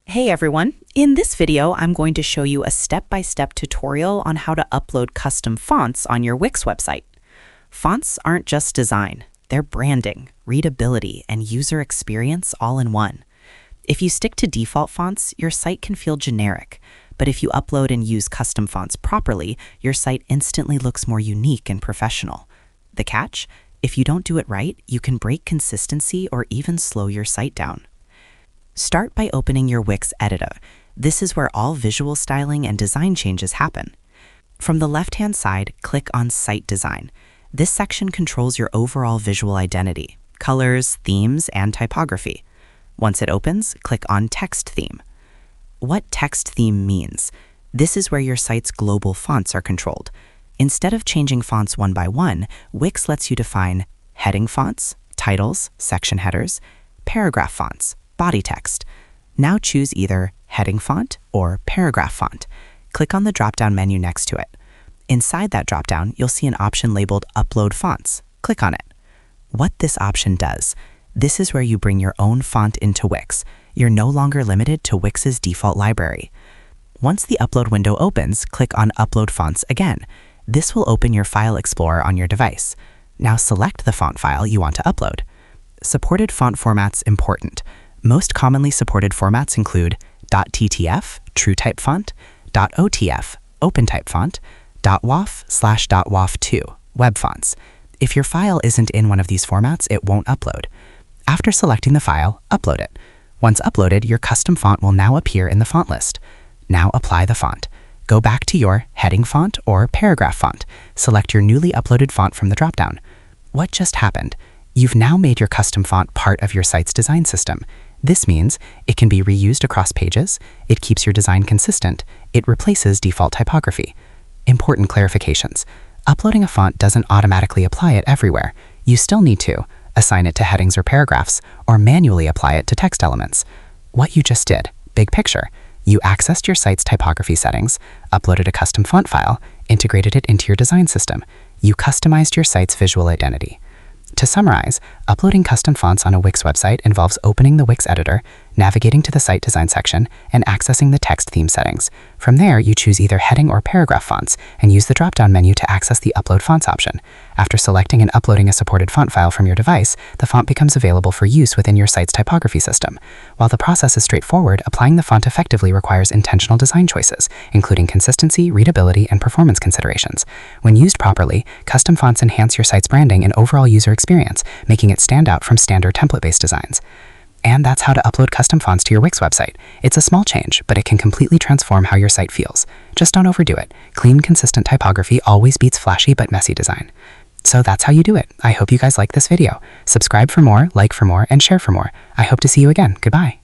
Hey everyone! In this video, I'm going to show you a step-by-step tutorial on how to upload custom fonts on your Wix website. Fonts aren't just design, they're branding, readability, and user experience all in one. If you stick to default fonts, your site can feel generic, but if you upload and use custom fonts properly, your site instantly looks more unique and professional. The catch? If you don't do it right, you can break consistency or even slow your site down. Start by opening your Wix editor. This is where all visual styling and design changes happen. From the left-hand side, click on Site Design. This section controls your overall visual identity, colors, themes, and typography. Once it opens, click on Text Theme. What text theme means? This is where your site's global fonts are controlled. Instead of changing fonts one by one, Wix lets you define heading fonts, titles, section headers, paragraph fonts, body text. Now choose either heading font or paragraph font. Click on the drop-down menu next to it. Inside that drop-down, you'll see an option labeled Upload Fonts. Click on it. What this option does, this is where you bring your own font into Wix. You're no longer limited to Wix's default library. Once the upload window opens, click on Upload Fonts again. This will open your File Explorer on your device. Now select the font file you want to upload. Supported font formats important. Most commonly supported formats include .ttf, TrueType font, .otf, OpenType font, .waf/.waf2, web fonts. If your file isn't in one of these formats, it won't upload. After selecting the file, upload it. Once uploaded, your custom font will now appear in the font list. Now apply the font. Go back to your heading font or paragraph font. Select your newly uploaded font from the dropdown. What just happened? You've now made your custom font part of your site's design system. This means it can be reused across pages, it keeps your design consistent, it replaces default typography. Important clarifications. Uploading a font doesn't automatically apply it everywhere. You still need to assign it to headings or paragraphs, or manually apply it to text elements. What you just did, big picture. You accessed your site's typography settings, uploaded a custom font file, integrated it into your design system. You customized your site's visual identity. To summarize, uploading custom fonts on a Wix website involves opening the Wix editor, navigating to the site design section, and accessing the text theme settings. From there, you choose either heading or paragraph fonts and use the drop-down menu to access the Upload Fonts option. After selecting and uploading a supported font file from your device, the font becomes available for use within your site's typography system. While the process is straightforward, applying the font effectively requires intentional design choices, including consistency, readability, and performance considerations. When used properly, custom fonts enhance your site's branding and overall user experience, making it stand out from standard template-based designs. And that's how to upload custom fonts to your Wix website. It's a small change, but it can completely transform how your site feels. Just don't overdo it. Clean, consistent typography always beats flashy but messy design. So that's how you do it. I hope you guys like this video. Subscribe for more, like for more, and share for more. I hope to see you again. Goodbye.